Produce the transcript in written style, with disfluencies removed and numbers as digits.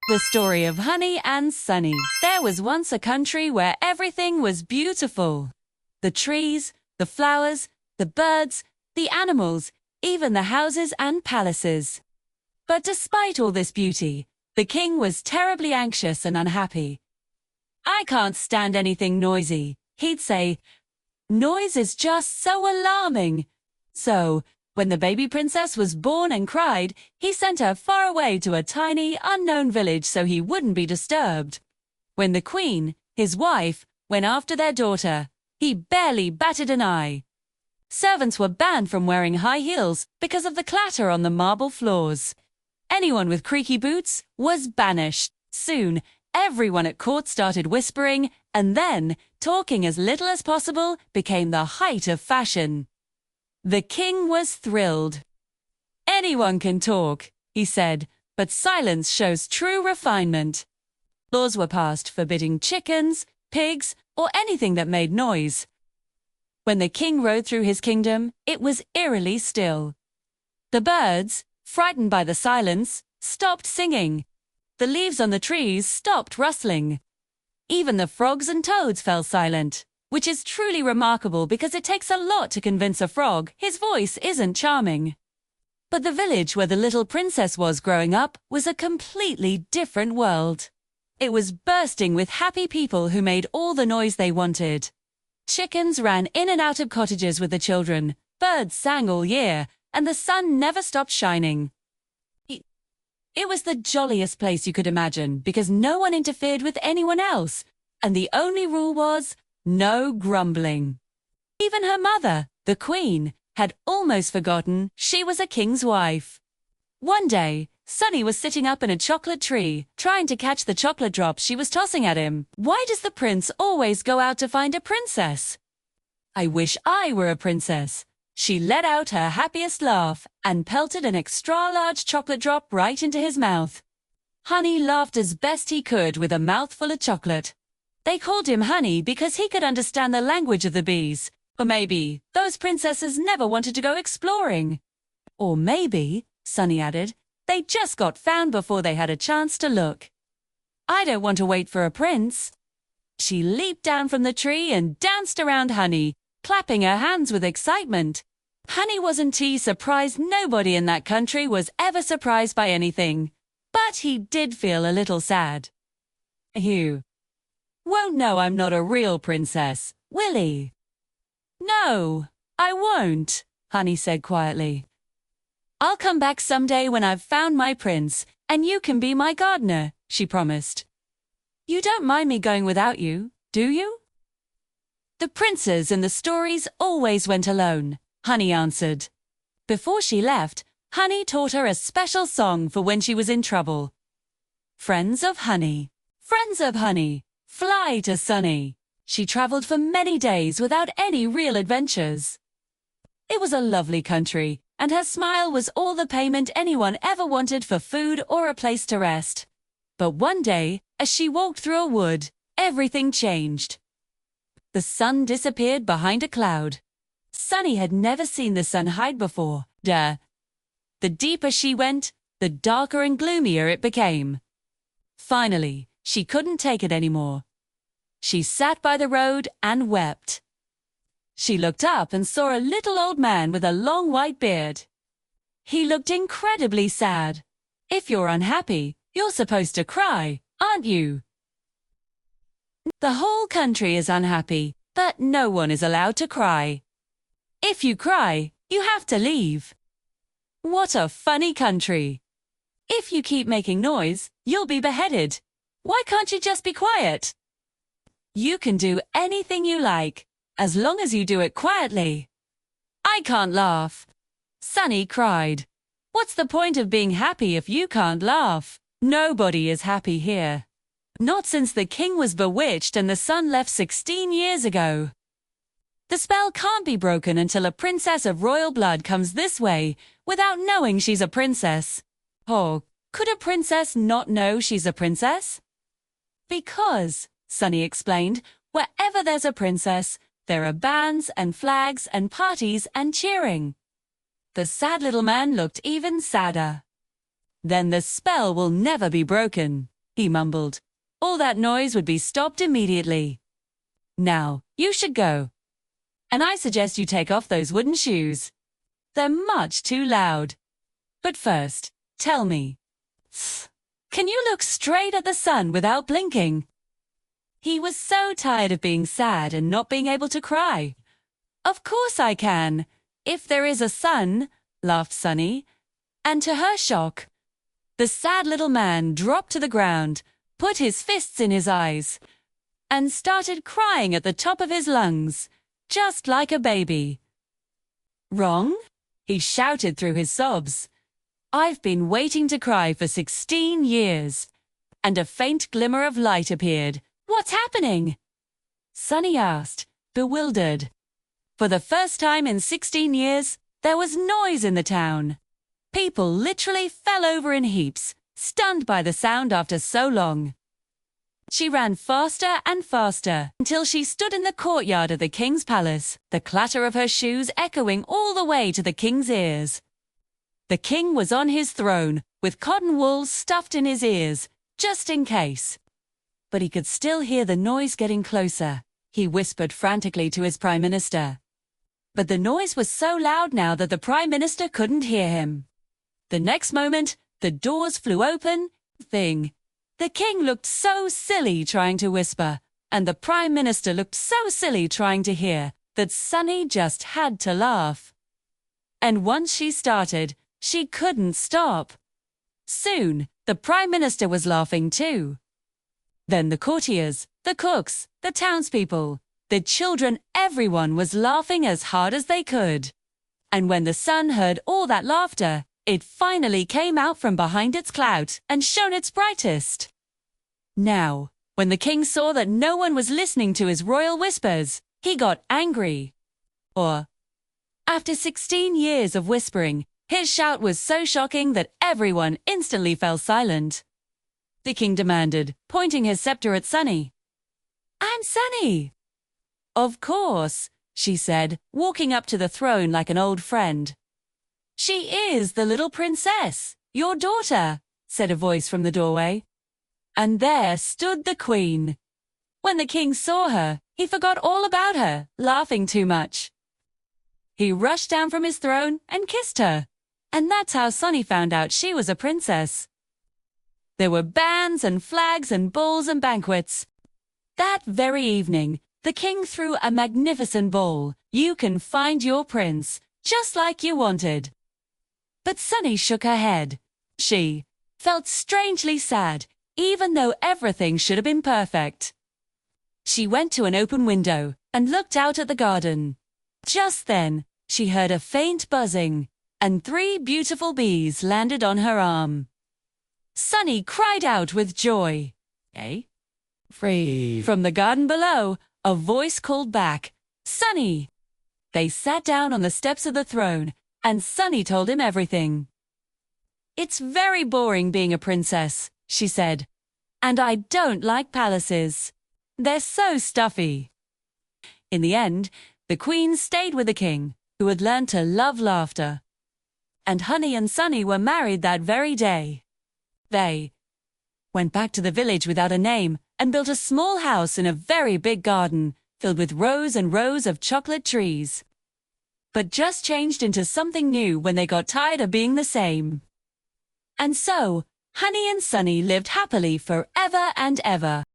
The story of Honey and Sunny. There was once a country where everything was beautiful. The trees, the flowers, the birds, the animals, even the houses and palaces. But despite all this beauty, the king was terribly anxious and unhappy. "I can't stand anything noisy," he'd say. "Noise is just so alarming." So, when the baby princess was born and cried, he sent her far away to a tiny, unknown village so he wouldn't be disturbed. When the queen, his wife, went after their daughter, he barely batted an eye. Servants were banned from wearing high heels because of the clatter on the marble floors. Anyone with creaky boots was banished. Soon, everyone at court started whispering, and then, talking as little as possible became the height of fashion. The king was thrilled. "Anyone can talk," he said, "but silence shows true refinement." Laws were passed forbidding chickens, pigs, or anything that made noise. When the king rode through his kingdom, it was eerily still. The birds, frightened by the silence, stopped singing. The leaves on the trees stopped rustling. Even the frogs and toads fell silent, which is truly remarkable because it takes a lot to convince a frog his voice isn't charming. But the village where the little princess was growing up was a completely different world. It was bursting with happy people who made all the noise they wanted. Chickens ran in and out of cottages with the children, birds sang all year, and the sun never stopped shining. It was the jolliest place you could imagine because no one interfered with anyone else, and the only rule was no grumbling. Even her mother, the queen, had almost forgotten she was a king's wife. One day, Sunny was sitting up in a chocolate tree, trying to catch the chocolate drops she was tossing at him. "Why does the prince always go out to find a princess? I wish I were a princess." She let out her happiest laugh and pelted an extra-large chocolate drop right into his mouth. Honey laughed as best he could with a mouthful of chocolate. They called him Honey because he could understand the language of the bees. Or maybe those princesses never wanted to go exploring. Or maybe, Sunny added, they just got found before they had a chance to look. "I don't want to wait for a prince." She leaped down from the tree and danced around Honey, clapping her hands with excitement. Honey wasn't surprised nobody in that country was ever surprised by anything. But he did feel a little sad. "You won't know I'm not a real princess, will he?" "No, I won't," Honey said quietly. "I'll come back someday when I've found my prince, and you can be my gardener," she promised. "You don't mind me going without you, do you?" "The princes in the stories always went alone," Honey answered. Before she left, Honey taught her a special song for when she was in trouble. "Friends of Honey, friends of Honey, fly to Sunny." She traveled for many days without any real adventures. It was a lovely country, and her smile was all the payment anyone ever wanted for food or a place to rest. But one day, as she walked through a wood, everything changed. The sun disappeared behind a cloud. Sunny had never seen the sun hide before. The deeper she went, the darker and gloomier it became. Finally, she couldn't take it anymore. She sat by the road and wept. She looked up and saw a little old man with a long white beard. He looked incredibly sad. "If you're unhappy, you're supposed to cry, aren't you?" "The whole country is unhappy, but no one is allowed to cry. If you cry, you have to leave." "What a funny country. If you keep making noise, you'll be beheaded. Why can't you just be quiet?" "You can do anything you like, as long as you do it quietly." "I can't laugh." Sunny cried. "What's the point of being happy if you can't laugh? Nobody is happy here. Not since the king was bewitched and the sun left 16 years ago. The spell can't be broken until a princess of royal blood comes this way without knowing she's a princess." "Oh, could a princess not know she's a princess?" "Because," Sunny explained, "wherever there's a princess, there are bands and flags and parties and cheering." The sad little man looked even sadder. "Then the spell will never be broken." he mumbled. All that noise would be stopped immediately. Now, you should go. And I suggest you take off those wooden shoes. They're much too loud. But first, tell me, can you look straight at the sun without blinking? He was so tired of being sad and not being able to cry. Of course I can, if there is a sun, laughed Sunny. And to her shock, the sad little man dropped to the ground, put his fists in his eyes, and started crying at the top of his lungs, just like a baby. Wrong? He shouted through his sobs. I've been waiting to cry for 16 years. And a faint glimmer of light appeared. What's happening? Sunny asked, bewildered. For the first time in 16 years, there was noise in the town. People literally fell over in heaps, stunned by the sound after so long. She ran faster and faster until she stood in the courtyard of the king's palace, the clatter of her shoes echoing all the way to the king's ears. The king was on his throne, with cotton wool stuffed in his ears, just in case. But he could still hear the noise getting closer. He whispered frantically to his prime minister. But the noise was so loud now that the prime minister couldn't hear him. The next moment, the doors flew open. The king looked so silly trying to whisper, and the prime minister looked so silly trying to hear, that Sunny just had to laugh. And once she started, she couldn't stop. Soon, the prime minister was laughing too. Then the courtiers, the cooks, the townspeople, the children, everyone was laughing as hard as they could. And when the sun heard all that laughter, it finally came out from behind its cloud and shone its brightest. Now, when the king saw that no one was listening to his royal whispers, he got angry. After 16 years of whispering, his shout was so shocking that everyone instantly fell silent. The king demanded, pointing his scepter at Sunny. I'm Sunny. Of course, she said, walking up to the throne like an old friend. She is the little princess, your daughter, said a voice from the doorway. And there stood the queen. When the king saw her, he forgot all about her, laughing too much. He rushed down from his throne and kissed her. And that's how Sunny found out she was a princess. There were bands and flags and balls and banquets. That very evening, the king threw a magnificent ball. You can find your prince, just like you wanted. But Sunny shook her head. She felt strangely sad, even though everything should have been perfect. She went to an open window and looked out at the garden. Just then, she heard a faint buzzing, and 3 beautiful bees landed on her arm. Sunny cried out with joy. Free. From the garden below, a voice called back, Sunny. They sat down on the steps of the throne, and Sunny told him everything. It's very boring being a princess, she said. And I don't like palaces. They're so stuffy. In the end, the queen stayed with the king, who had learned to love laughter. And Honey and Sunny were married that very day. They went back to the village without a name and built a small house in a very big garden filled with rows and rows of chocolate trees. But just changed into something new when they got tired of being the same. And so, Honey and Sunny lived happily forever and ever.